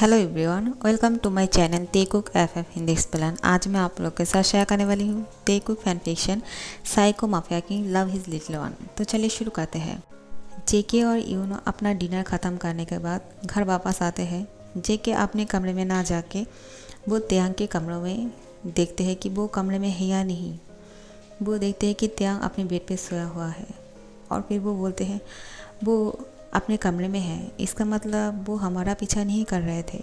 Hello everyone, welcome to my channel तेकुक FF Hindi explain. आज मैं आप लोग के साथ शेयर करने वाली हूँ तेकुक फैन फिक्शन साइको माफिया की लव हिज लिटिल वन। तो चलिए शुरू करते हैं। जेके और यूनो अपना डिनर ख़त्म करने के बाद घर वापस आते हैं। जेके अपने कमरे में ना जाके वो त्यांग के कमरों में देखते हैं कि वो कमरे में है या नहीं। वो देखते हैं कि त्यांग अपने बेड पे सोया हुआ है और फिर वो बोलते हैं वो अपने कमरे में है, इसका मतलब वो हमारा पीछा नहीं कर रहे थे।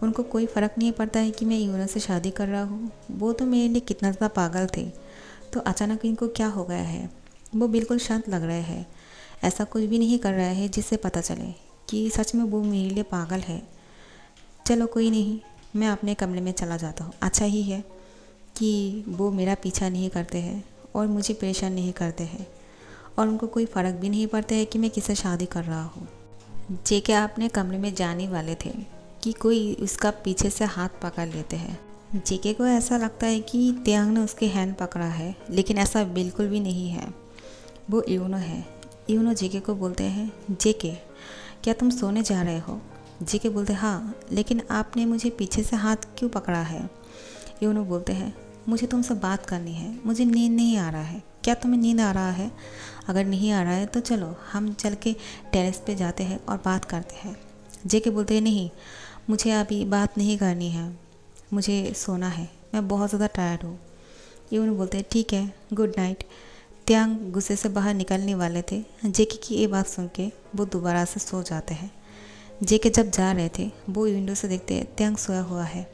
उनको कोई फ़र्क नहीं पड़ता है कि मैं यूनो से शादी कर रहा हूँ। वो तो मेरे लिए कितना ज़्यादा पागल थे, तो अचानक इनको क्या हो गया है। वो बिल्कुल शांत लग रहे हैं, ऐसा कुछ भी नहीं कर रहा है जिससे पता चले कि सच में वो मेरे लिए पागल है। चलो कोई नहीं, मैं अपने कमरे में चला जाता हूँ। अच्छा ही है कि वो मेरा पीछा नहीं करते हैं और मुझे परेशान नहीं करते हैं और उनको कोई फ़र्क भी नहीं पड़ता है कि मैं किससे शादी कर रहा हूँ। जेके अपने कमरे में जाने वाले थे कि कोई उसका पीछे से हाथ पकड़ लेते हैं। जेके को ऐसा लगता है कि त्यांग ने उसके हैंड पकड़ा है, लेकिन ऐसा बिल्कुल भी नहीं है। वो यूनो है। यूनो जेके को बोलते हैं, जेके क्या तुम सोने जा रहे हो? जेके बोलते हाँ, लेकिन आपने मुझे पीछे से हाथ क्यों पकड़ा है? यूनो बोलते हैं मुझे तुमसे बात करनी है, मुझे नींद नहीं आ रहा है। क्या तुम्हें नींद आ रहा है? अगर नहीं आ रहा है तो चलो हम चल के टेरेस पे जाते हैं और बात करते हैं। जेके बोलते हैं नहीं, मुझे अभी बात नहीं करनी है, मुझे सोना है, मैं बहुत ज़्यादा टायर्ड हूँ। यूनो बोलते हैं ठीक है, गुड नाइट। त्यांग गुस्से से बाहर निकलने वाले थे। जेके की ये बात सुन के वो दोबारा से सो जाते हैं। जेके जब जा रहे थे वो विंडो से देखते हैं त्यांग सोया हुआ है।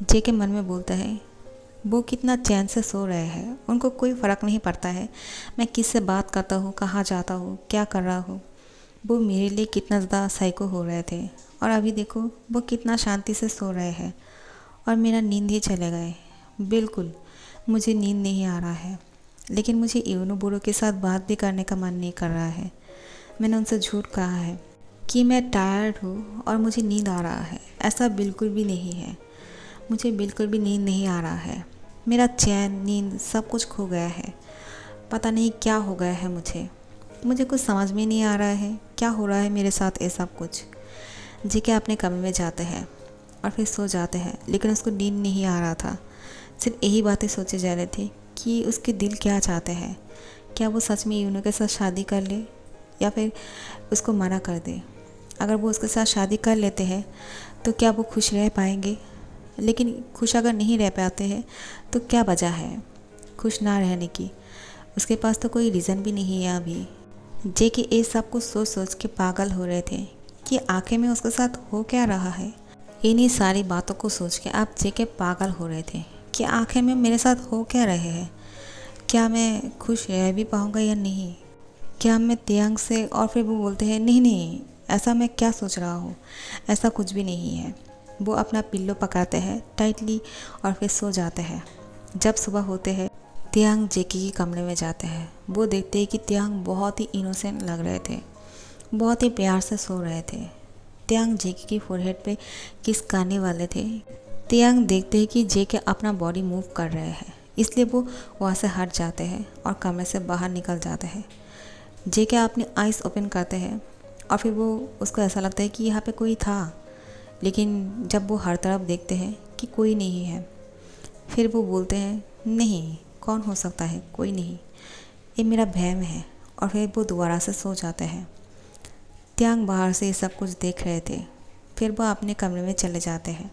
जेके मन में बोलता है वो कितना चैन से सो रहे हैं, उनको कोई फ़र्क नहीं पड़ता है मैं किससे बात करता हूँ, कहाँ जाता हूँ, क्या कर रहा हूँ। वो मेरे लिए कितना ज़्यादा साइको हो रहे थे और अभी देखो वो कितना शांति से सो रहे हैं और मेरा नींद ही चले गए। बिल्कुल मुझे नींद नहीं आ रहा है, लेकिन मुझे यूनो बुरो के साथ बात भी करने का मन नहीं कर रहा है। मैंने उनसे झूठ कहा है कि मैं टायर्ड हूँ और मुझे नींद आ रहा है, ऐसा बिल्कुल भी नहीं है। मुझे बिल्कुल भी नींद नहीं आ रहा है। मेरा चैन, नींद सब कुछ खो गया है। पता नहीं क्या हो गया है मुझे कुछ समझ में नहीं आ रहा है क्या हो रहा है मेरे साथ ये सब कुछ। जेके अपने कमरे में जाते हैं और फिर सो जाते हैं, लेकिन उसको नींद नहीं आ रहा था। सिर्फ यही बातें सोचे जा रहे थे कि उसके दिल क्या चाहते हैं। क्या वो सच में यूनो के साथ शादी कर ले या फिर उसको मना कर दे। अगर वो उसके साथ शादी कर लेते हैं तो क्या वो खुश रह पाएंगे? लेकिन खुश अगर नहीं रह पाते हैं तो क्या वजह है खुश ना रहने की? उसके पास तो कोई रीज़न भी नहीं है अभी। जेके ये सब कुछ सोच सोच के पागल हो रहे थे कि आखिर में उसके साथ हो क्या रहा है। इन्हीं सारी बातों को सोच के आप जेके पागल हो रहे थे कि आखिर में मेरे साथ हो क्या रहे हैं। क्या मैं खुश रह भी पाऊँगा या नहीं? क्या मैं त्यांग से? और फिर वो बोलते हैं नहीं नहीं, ऐसा मैं क्या सोच रहा हूँ, ऐसा कुछ भी नहीं है। वो अपना पिल्लो पकड़ते हैं टाइटली और फिर सो जाते हैं। जब सुबह होते हैं त्यांग जेके के कमरे में जाते हैं। वो देखते हैं कि त्यांग बहुत ही इनोसेंट लग रहे थे, बहुत ही प्यार से सो रहे थे। त्यांग जेके की फोरहेड पे किस करने वाले थे। त्यांग देखते हैं कि जेके अपना बॉडी मूव कर रहे हैं, इसलिए वो वहाँ से हट जाते हैं और कमरे से बाहर निकल जाते हैं। जेके अपनी आइज़ ओपन करते हैं और फिर वो उसको ऐसा लगता है कि यहाँ पे कोई था, लेकिन जब वो हर तरफ देखते हैं कि कोई नहीं है, फिर वो बोलते हैं नहीं, कौन हो सकता है, कोई नहीं, ये मेरा वहम है। और फिर वो दोबारा से सो जाते हैं। त्यांग बाहर से ये सब कुछ देख रहे थे। फिर वो अपने कमरे में चले जाते हैं।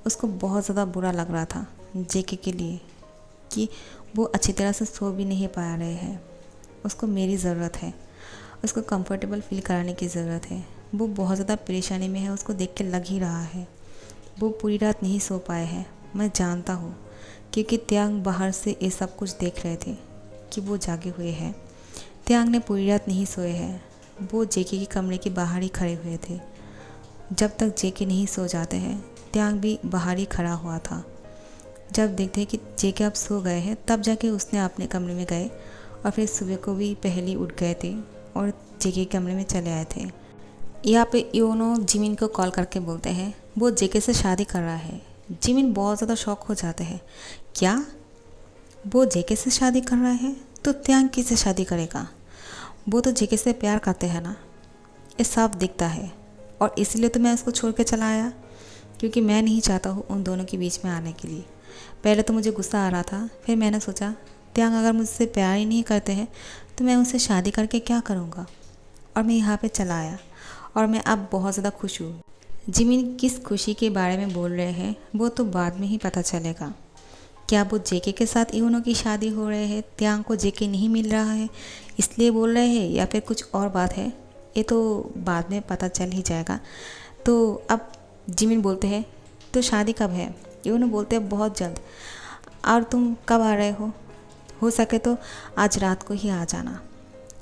उसको बहुत ज़्यादा बुरा लग रहा था जेके के लिए कि वो अच्छी तरह से सो भी नहीं पा रहे हैं। उसको मेरी ज़रूरत है, उसको कंफर्टेबल फील कराने की ज़रूरत है। वो बहुत ज़्यादा परेशानी में है, उसको देख के लग ही रहा है। वो पूरी रात नहीं सो पाए हैं, मैं जानता हूँ, क्योंकि त्यांग बाहर से ये सब कुछ देख रहे थे कि वो जागे हुए हैं। त्यांग ने पूरी रात नहीं सोए हैं। वो जेके के कमरे के बाहर ही खड़े हुए थे। जब तक जेके नहीं सो जाते हैं त्यांग भी बाहर ही खड़ा हुआ था। जब देखते हैं कि जेके अब सो गए हैं तब जाके उसने अपने कमरे में गए और फिर सुबह को भी पहले उठ गए थे और जेके के कमरे में चले आए थे। यहाँ पे यूनो जिमिन को कॉल करके बोलते हैं वो जेके से शादी कर रहा है। जिमिन बहुत ज़्यादा शॉक हो जाते हैं। क्या वो जेके से शादी कर रहा है? तो त्यांग किससे शादी करेगा? वो तो जेके से प्यार करते हैं ना, ये साफ दिखता है। और इसलिए तो मैं उसको छोड़ के चला आया, क्योंकि मैं नहीं चाहता हूँ उन दोनों के बीच में आने के लिए। पहले तो मुझे गुस्सा आ रहा था, फिर मैंने सोचा त्यांग अगर मुझसे प्यार ही नहीं करते हैं तो मैं उनसे शादी करके क्या करूँगा, और मैं यहाँ पे चला आया और मैं अब बहुत ज़्यादा खुश हूँ। जिमिन किस खुशी के बारे में बोल रहे हैं वो तो बाद में ही पता चलेगा। क्या वो जेके के साथ यूनो की शादी हो रहे हैं, त्यांग को जेके नहीं मिल रहा है इसलिए बोल रहे हैं, या फिर कुछ और बात है, ये तो बाद में पता चल ही जाएगा। तो अब जिमिन बोलते हैं तो शादी कब है, यूनो बोलते हैं बहुत जल्द। और तुम कब आ रहे हो सके तो आज रात को ही आ जाना।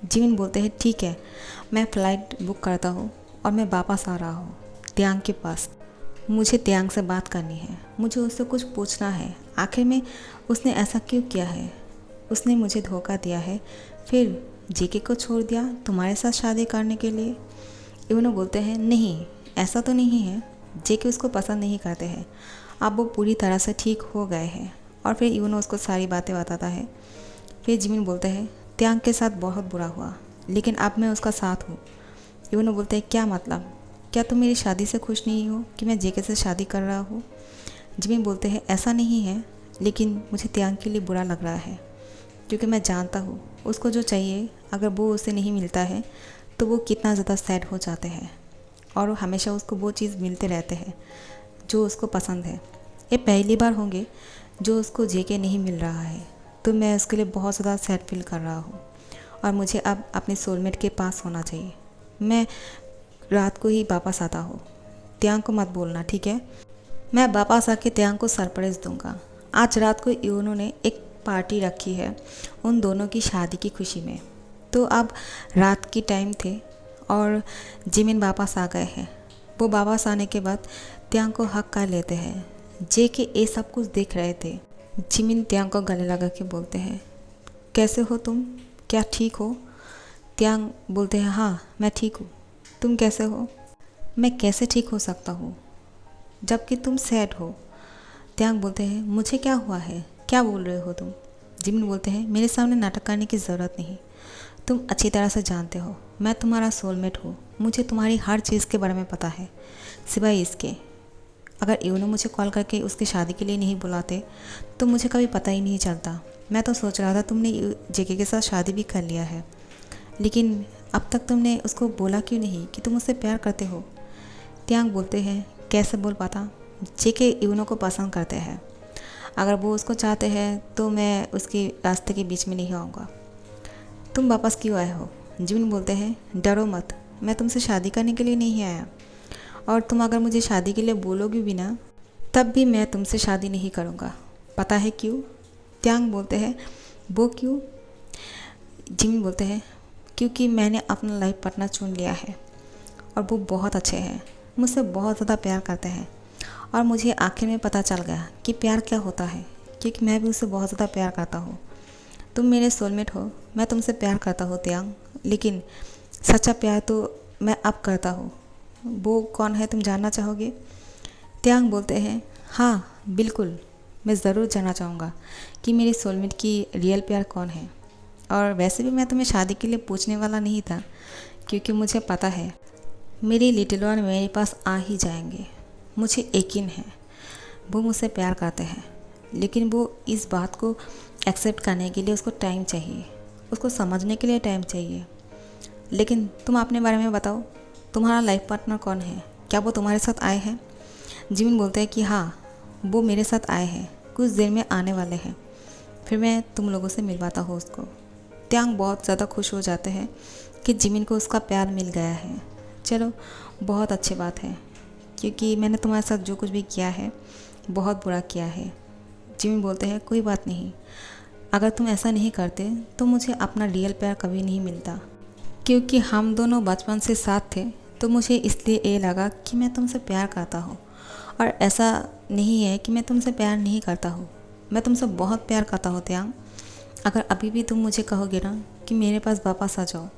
जिमिन बोलते हैं ठीक है, मैं फ़्लाइट बुक करता हूँ और मैं वापस आ रहा हूँ त्यांग के पास। मुझे त्यांग से बात करनी है, मुझे उससे कुछ पूछना है, आखिर में उसने ऐसा क्यों किया है। उसने मुझे धोखा दिया है, फिर जेके को छोड़ दिया तुम्हारे साथ शादी करने के लिए। यूनो बोलते हैं नहीं, ऐसा तो नहीं है, जेके उसको पसंद नहीं करते हैं, अब वो पूरी तरह से ठीक हो गए हैं। और फिर यूनो उसको सारी बातें बताता है। फिर जिमिन बोलते हैं त्यांग के साथ बहुत बुरा हुआ, लेकिन अब मैं उसका साथ हूँ। यूनो बोलते हैं क्या मतलब, क्या तुम मेरी शादी से खुश नहीं हो कि मैं जेके से शादी कर रहा हूँ। जिमिन बोलते हैं ऐसा नहीं है, लेकिन मुझे त्यांग के लिए बुरा लग रहा है, क्योंकि मैं जानता हूँ उसको जो चाहिए अगर वो उसे नहीं मिलता है तो वो कितना ज़्यादा सैड हो जाते हैं, और हमेशा उसको वो चीज़ मिलते रहते हैं जो उसको पसंद है। ये पहली बार होंगे जो उसको जेके नहीं मिल रहा है, तो मैं उसके लिए बहुत ज़्यादा सैड फील कर रहा हूँ, और मुझे अब अपने सोलमेट के पास होना चाहिए। मैं रात को ही वापस आता हूँ, त्यांग को मत बोलना ठीक है। मैं वापस आके त्यांग को सरप्राइज़ दूंगा। आज रात को यूनो ने एक पार्टी रखी है उन दोनों की शादी की खुशी में। तो अब रात की टाइम थे और जिमिन वापस आ गए हैं। वो वापस आने के बाद त्यांग को हक कर लेते हैं। जेके ये सब कुछ देख रहे थे। जिमिन त्यांग को गले लगा के बोलते हैं कैसे हो तुम, क्या ठीक हो। त्यांग बोलते हैं हाँ मैं ठीक हूँ, तुम कैसे हो। मैं कैसे ठीक हो सकता हूँ जबकि तुम सैड हो। त्यांग बोलते हैं मुझे क्या हुआ है, क्या बोल रहे हो तुम। जिमिन बोलते हैं मेरे सामने नाटक करने की ज़रूरत नहीं, तुम अच्छी तरह से जानते हो मैं तुम्हारा सोलमेट हूँ, मुझे तुम्हारी हर चीज़ के बारे में पता है सिवाय इसके। अगर यूनो मुझे कॉल करके उसकी शादी के लिए नहीं बुलाते तो मुझे कभी पता ही नहीं चलता। मैं तो सोच रहा था तुमने जेके के साथ शादी भी कर लिया है, लेकिन अब तक तुमने उसको बोला क्यों नहीं कि तुम उससे प्यार करते हो। त्यांग बोलते हैं कैसे बोल पाता, जेके यूनो को पसंद करते हैं, अगर वो उसको चाहते हैं तो मैं उसके रास्ते के बीच में नहीं आऊँगा। तुम वापस क्यों आए हो। जिमिन बोलते हैं डरो मत, मैं तुमसे शादी करने के लिए नहीं आया, और तुम अगर मुझे शादी के लिए बोलोगे भी ना तब भी मैं तुमसे शादी नहीं करूँगा। पता है क्यों। त्यांग बोलते हैं वो क्यों। जिमिन बोलते हैं क्योंकि मैंने अपना लाइफ पार्टनर चुन लिया है और वो बहुत अच्छे हैं, मुझसे बहुत ज़्यादा प्यार करते हैं, और मुझे आखिर में पता चल गया कि प्यार क्या होता है, क्योंकि मैं भी उससे बहुत ज़्यादा प्यार करता हूँ। तुम मेरे सोलमेट हो, मैं तुमसे प्यार करता हूँ त्यांग, लेकिन सच्चा प्यार तो मैं अब करता हूँ। वो कौन है तुम जानना चाहोगे। त्यांग बोलते हैं हाँ बिल्कुल, मैं ज़रूर जानना चाहूँगा कि मेरे सोलमेट की रियल प्यार कौन है। और वैसे भी मैं तुम्हें शादी के लिए पूछने वाला नहीं था, क्योंकि मुझे पता है मेरी लिटिल वन मेरे पास आ ही जाएंगे। मुझे यकीन है वो मुझसे प्यार करते हैं, लेकिन वो इस बात को एक्सेप्ट करने के लिए उसको टाइम चाहिए, उसको समझने के लिए टाइम चाहिए। लेकिन तुम अपने बारे में बताओ, तुम्हारा लाइफ पार्टनर कौन है, क्या वो तुम्हारे साथ आए हैं। जिमिन बोलते हैं कि हाँ वो मेरे साथ आए हैं, कुछ देर में आने वाले हैं, फिर मैं तुम लोगों से मिलवाता हूँ उसको। त्यांग बहुत ज़्यादा खुश हो जाते हैं कि जिमिन को उसका प्यार मिल गया है। चलो बहुत अच्छी बात है, क्योंकि मैंने तुम्हारे साथ जो कुछ भी किया है बहुत बुरा किया है। जिमिन बोलते हैं कोई बात नहीं, अगर तुम ऐसा नहीं करते तो मुझे अपना रियल प्यार कभी नहीं मिलता, क्योंकि हम दोनों बचपन से साथ थे, तो मुझे इसलिए ये लगा कि मैं तुमसे प्यार करता हूँ। और ऐसा नहीं है कि मैं तुमसे प्यार नहीं करता हूँ, मैं तुमसे बहुत प्यार करता हूँ त्यांग। अगर अभी भी तुम मुझे कहोगे ना कि मेरे पास वापस आ जाओ,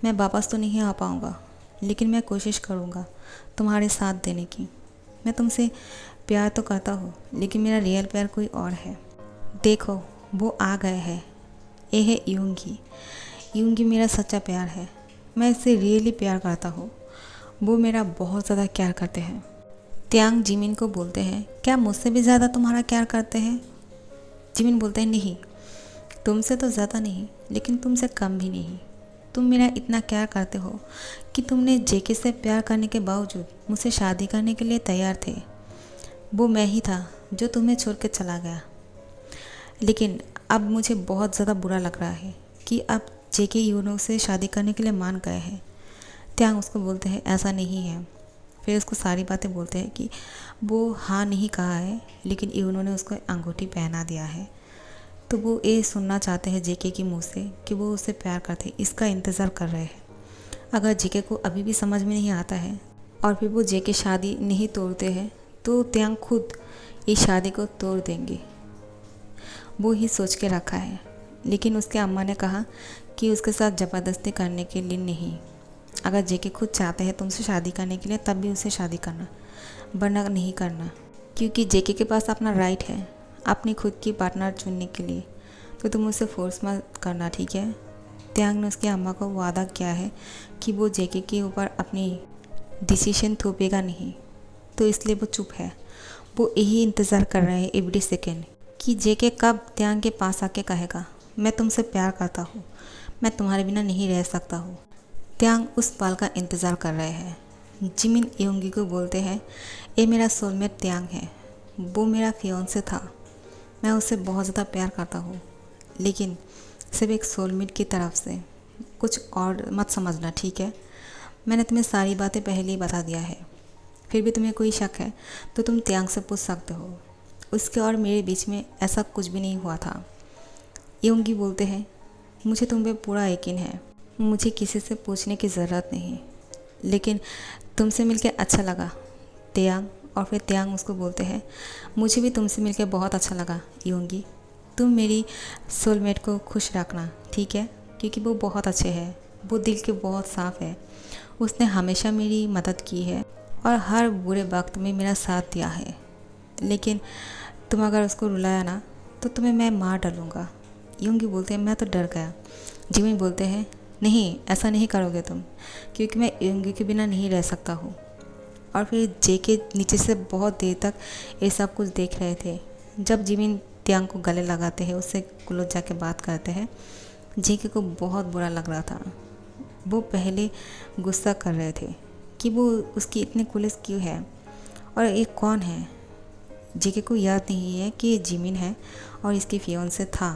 मैं वापस तो नहीं आ पाऊँगा, लेकिन मैं कोशिश करूँगा तुम्हारे साथ देने की। मैं तुमसे प्यार तो करता हूँ, लेकिन मेरा रियल प्यार कोई और है। देखो वो आ गए हैं, ये है यूंगी। यूंगी मेरा सच्चा प्यार है, मैं इससे रियली प्यार करता हूँ, वो मेरा बहुत ज़्यादा केयर करते हैं। त्यांग जिमिन को बोलते हैं, क्या मुझसे भी ज़्यादा तुम्हारा केयर करते हैं? जिमिन बोलते हैं, नहीं, तुमसे तो ज़्यादा नहीं, लेकिन तुमसे कम भी नहीं। तुम मेरा इतना केयर करते हो कि तुमने जेके से प्यार करने के बावजूद मुझसे शादी करने के लिए तैयार थे। वो मैं ही था जो तुम्हें छोड़ के चला गया। लेकिन अब मुझे बहुत ज़्यादा बुरा लग रहा है कि अब जेके यूनो से शादी करने के लिए मान गए हैं। त्यांग उसको बोलते हैं, ऐसा नहीं है। फिर उसको सारी बातें बोलते हैं कि वो हाँ नहीं कहा है, लेकिन यूनो ने उसको अंगूठी पहना दिया है। तो वो ये सुनना चाहते हैं जेके की मुँह से कि वो उससे प्यार करते, इसका इंतज़ार कर रहे हैं। अगर जेके को अभी भी समझ में नहीं आता है और फिर वो जेके शादी नहीं तोड़ते हैं तो त्यांग खुद इस शादी को तोड़ देंगे, वो ही सोच के रखा है। लेकिन उसके अम्मा ने कहा कि उसके साथ ज़बरदस्ती करने के लिए नहीं। अगर जेके खुद चाहते हैं तुमसे शादी करने के लिए तब भी उसे शादी करना, वरना नहीं करना, क्योंकि जेके के पास अपना राइट है अपनी खुद की पार्टनर चुनने के लिए। तो तुम उसे फोर्स मत करना, ठीक है? त्यांग ने उसकी अम्मा को वादा किया है कि वो जेके के ऊपर अपनी डिसीजन थोपेगा नहीं, तो इसलिए वो चुप है। वो यही इंतज़ार कर रहे हैं एवरी सेकेंड कि जेके कब त्यांग के पास आके कहेगा, मैं तुमसे प्यार करता हूँ, मैं तुम्हारे बिना नहीं रह सकता हूँ। त्यांग उस पल का इंतज़ार कर रहे हैं। जिमिन योंगी को बोलते हैं, ये मेरा सोलमेट त्यांग है, वो मेरा फियांसे था, मैं उससे बहुत ज़्यादा प्यार करता हूँ, लेकिन सिर्फ एक सोलमेट की तरफ से, कुछ और मत समझना, ठीक है? मैंने तुम्हें सारी बातें पहले ही बता दिया है। फिर भी तुम्हें कोई शक है तो तुम त्यांग से पूछ सकते हो, उसके और मेरे बीच में ऐसा कुछ भी नहीं हुआ था। योंगी बोलते हैं, मुझे तुम पे पूरा यकीन है, मुझे किसी से पूछने की ज़रूरत नहीं, लेकिन तुमसे मिलकर अच्छा लगा त्यांग। और फिर त्यांग उसको बोलते हैं, मुझे भी तुमसे मिलकर बहुत अच्छा लगा योंगी, तुम मेरी सोलमेट को खुश रखना, ठीक है? क्योंकि वो बहुत अच्छे हैं, वो दिल के बहुत साफ़ है, उसने हमेशा मेरी मदद की है और हर बुरे वक्त में मेरा साथ दिया है। लेकिन तुम अगर उसको रुलाया ना तो तुम्हें मैं मार डालूँगा। योंगी बोलते हैं, मैं तो डर गया। जिमिन बोलते हैं, नहीं, ऐसा नहीं करोगे तुम, क्योंकि मैं योंगी के बिना नहीं रह सकता हूँ। और फिर जेके नीचे से बहुत देर तक ये सब कुछ देख रहे थे। जब जिमिन त्यांग को गले लगाते हैं, उससे क्लोज जाके बात करते हैं, जेके को बहुत बुरा लग रहा था। वो पहले गुस्सा कर रहे थे कि वो उसकी इतनी क्लोज क्यों है और ये कौन है। जेके को याद नहीं है कि ये जिमिन है और इसकी फियांसे था।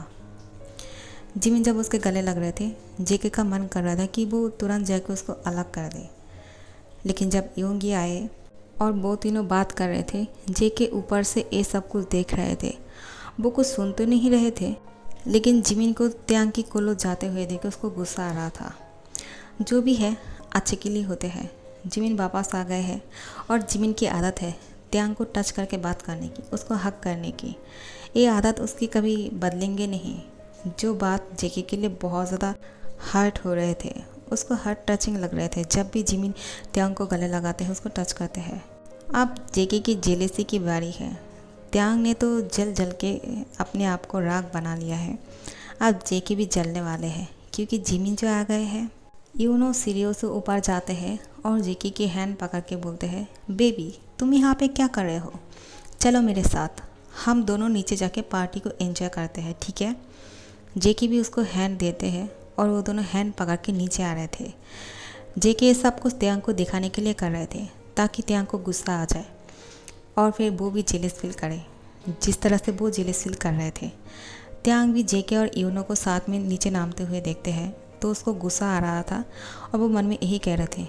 जिमिन जब उसके गले लग रहे थे, जेके का मन कर रहा था कि वो तुरंत जाके उसको अलग कर दे। लेकिन जब योंगी आए और वो तीनों बात कर रहे थे, जेके ऊपर से ये सब कुछ देख रहे थे। वो कुछ सुन तो नहीं रहे थे, लेकिन जिमिन को त्यांग की कोलो जाते हुए देख उसको गुस्सा आ रहा था। जो भी है अच्छे के लिए होते हैं। जिमिन वापस आ गए हैं और जिमिन की आदत है त्यांग को टच करके बात करने की, उसको हक करने की। ये आदत उसकी कभी बदलेंगे नहीं। जो बात जेके के लिए बहुत ज़्यादा हर्ट हो रहे थे, उसको हर्ट टचिंग लग रहे थे। जब भी जिमिन त्यांग को गले लगाते हैं, उसको टच करते हैं। अब जेके की जेलेसी की बारी है। त्यांग ने तो जल जल के अपने आप को राख बना लिया है। अब जेके भी जलने वाले हैं क्योंकि जिमिन जो आ गए हैं। यूनो सीढ़ियों से ऊपर जाते हैं और जेके की हैंड पकड़ के बोलते हैं, बेबी तुम यहाँ पे क्या कर रहे हो? चलो मेरे साथ, हम दोनों नीचे जाके पार्टी को एंजॉय करते हैं, ठीक है? जेके भी उसको हैंड देते हैं और वो दोनों हैंड पकड़ के नीचे आ रहे थे। जेके ये सब कुछ त्यांग को दिखाने के लिए कर रहे थे ताकि त्यांग को गुस्सा आ जाए और फिर वो भी जेलस फील करे जिस तरह से वो जेलस फील कर रहे थे। त्यांग भी जेके और यूनो को साथ में नीचे नामते हुए देखते हैं तो उसको गुस्सा आ रहा था और वो मन में यही कह रहे थे,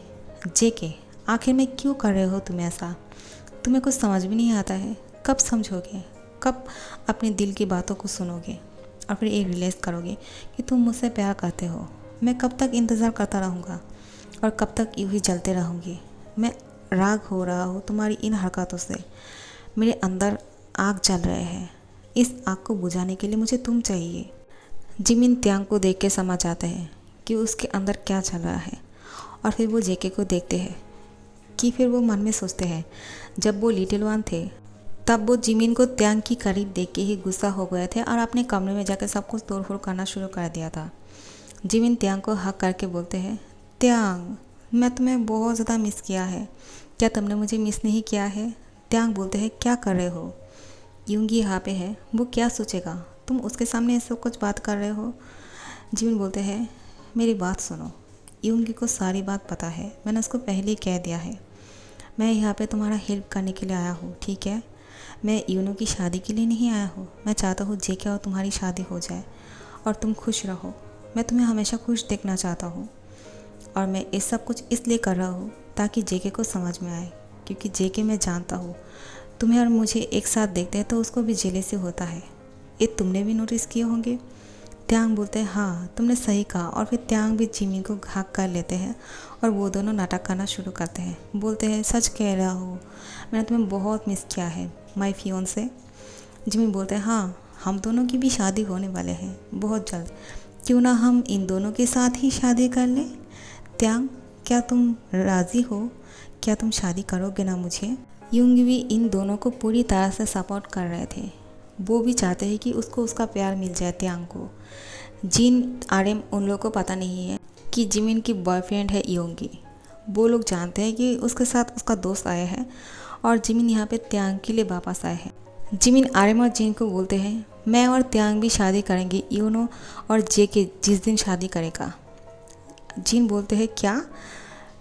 जेके आखिर में क्यों कर रहे हो तुम ऐसा? तुम्हें कुछ समझ भी नहीं आता है। कब समझोगे? कब अपने दिल की बातों को सुनोगे और फिर ये रियलाइज़ करोगे कि तुम मुझसे प्यार करते हो? मैं कब तक इंतज़ार करता रहूँगा और कब तक यूँ ही जलते रहूँगी? मैं राग हो रहा हूँ तुम्हारी इन हरकतों से। मेरे अंदर आग जल रहे हैं। इस आग को बुझाने के लिए मुझे तुम चाहिए। जिमिन त्यांग को देख के समझ जाते हैं कि उसके अंदर क्या चल रहा है और फिर वो जेके को देखते हैं कि फिर वो मन में सोचते हैं, जब वो लिटिल वन थे तब वो जिमिन को त्यांग की करीब देख के ही गुस्सा हो गए थे और अपने कमरे में जाकर सब कुछ तोड़फोड़ करना शुरू कर दिया था। जिमिन त्यांग को हक करके बोलते हैं, त्यांग मैं तुम्हें बहुत ज़्यादा मिस किया है, क्या तुमने मुझे मिस नहीं किया है? त्यांग बोलते हैं क्या कर रहे हो? यूंगी यहाँ पे है, वो क्या सोचेगा, तुम उसके सामने ऐसे कुछ बात कर रहे हो? जिमिन बोलते हैं मेरी बात सुनो, यूंगी को सारी बात पता है, मैंने उसको पहले ही कह दिया है। मैं यहाँ पे तुम्हारा हेल्प करने के लिए आया हूँ, ठीक है? मैं यूनो की शादी के लिए नहीं आया हूँ। मैं चाहता हूँ जेके और तुम्हारी शादी हो जाए और तुम खुश रहो। मैं तुम्हें हमेशा खुश देखना चाहता हूँ और मैं ये सब कुछ इसलिए कर रहा हूँ ताकि जेके को समझ में आए, क्योंकि जेके मैं जानता हूँ तुम्हें और मुझे एक साथ देखते हैं तो उसको भी जेलेसी होता है। ये तुमने भी नोटिस किए होंगे। त्यांग बोलते हैं हाँ तुमने सही कहा, और फिर त्यांग भी जिमिन को हक कर लेते हैं और वो दोनों नाटक करना शुरू करते हैं। बोलते हैं सच कह रहा हो, मैंने तुम्हें बहुत मिस किया है माय फियोंसे। जिमिन बोलते हैं हाँ हम दोनों की भी शादी होने वाले हैं बहुत जल्द, क्यों ना हम इन दोनों के साथ ही शादी कर लें। त्यांग क्या तुम राज़ी हो? क्या तुम शादी करोगे ना मुझे? यूंग भी इन दोनों को पूरी तरह से सपोर्ट कर रहे थे। वो भी चाहते हैं कि उसको उसका प्यार मिल जाए त्यांग को। जिन आरएम उन लोगों को पता नहीं है कि जिमिन की बॉयफ्रेंड है योंगी। वो लोग जानते हैं कि उसके साथ उसका दोस्त आया है और जिमिन यहाँ पे त्यांग के लिए वापस आए हैं। जिमिन आरएम और जिन को बोलते हैं मैं और त्यांग भी शादी करेंगे यूनो और जे के जिस दिन शादी करेगा। जिन बोलते हैं क्या?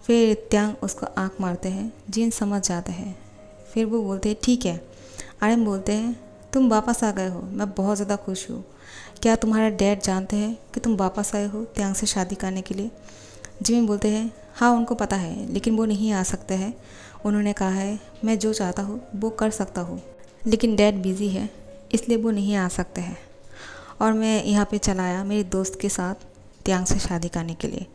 फिर त्यांग उसको आंख मारते हैं। जिन समझ जाते हैं। फिर वो बोलते हैं ठीक है। आरएम बोलते हैं तुम वापस आ गए हो, मैं बहुत ज़्यादा खुश हूँ। क्या तुम्हारा डैड जानते हैं कि तुम वापस आए हो त्यांग से शादी करने के लिए? जिमिन बोलते हैं हाँ उनको पता है, लेकिन वो नहीं आ सकते हैं। उन्होंने कहा है मैं जो चाहता हूँ वो कर सकता हूँ, लेकिन डैड बिज़ी है इसलिए वो नहीं आ सकते हैं और मैं यहाँ पे चला आया मेरे दोस्त के साथ त्यांग से शादी करने के लिए।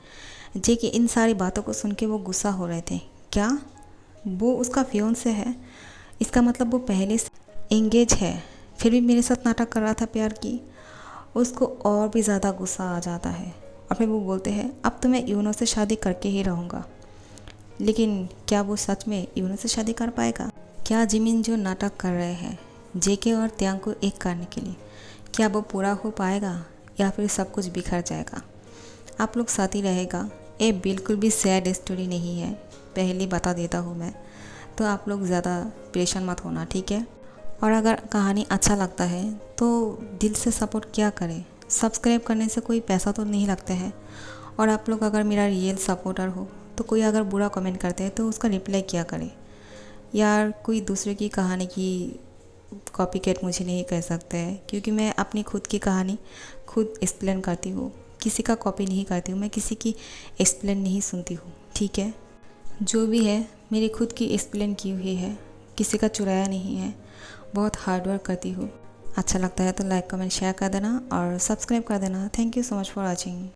जे कि इन सारी बातों को सुन के वो गुस्सा हो रहे थे। क्या वो उसका फियोंसे है? इसका मतलब वो पहले से एंगेज है, फिर भी मेरे साथ नाटक कर रहा था प्यार की। उसको और भी ज़्यादा गुस्सा आ जाता है और फिर वो बोलते हैं अब तो मैं यूनो से शादी करके ही रहूँगा। लेकिन क्या वो सच में यूनो से शादी कर पाएगा? क्या जिमिन जो नाटक कर रहे हैं जेके और त्यांग को एक करने के लिए, क्या वो पूरा हो पाएगा या फिर सब कुछ बिखर जाएगा? आप लोग साथ ही रहेगा। ये बिल्कुल भी सैड स्टोरी नहीं है, पहले बता देता हूँ मैं, तो आप लोग ज़्यादा परेशान मत होना, ठीक है? और अगर कहानी अच्छा लगता है तो दिल से सपोर्ट किया करें। सब्सक्राइब करने से कोई पैसा तो नहीं लगता है। और आप लोग अगर मेरा रियल सपोर्टर हो तो कोई अगर बुरा कमेंट करते हैं तो उसका रिप्लाई किया करें। यार कोई दूसरे की कहानी की कॉपी कैट मुझे नहीं कह सकते हैं, क्योंकि मैं अपनी खुद की कहानी खुद एक्सप्लेन करती हूँ, किसी का कॉपी नहीं करती हूँ, मैं किसी की एक्सप्लेन नहीं सुनती हूँ, ठीक है? जो भी है मेरी खुद की एक्सप्लेन की हुई है, किसी का चुराया नहीं है। बहुत हार्ड वर्क करती हूँ। अच्छा लगता है तो लाइक कमेंट शेयर कर देना और सब्सक्राइब कर देना। Thank you so much for watching.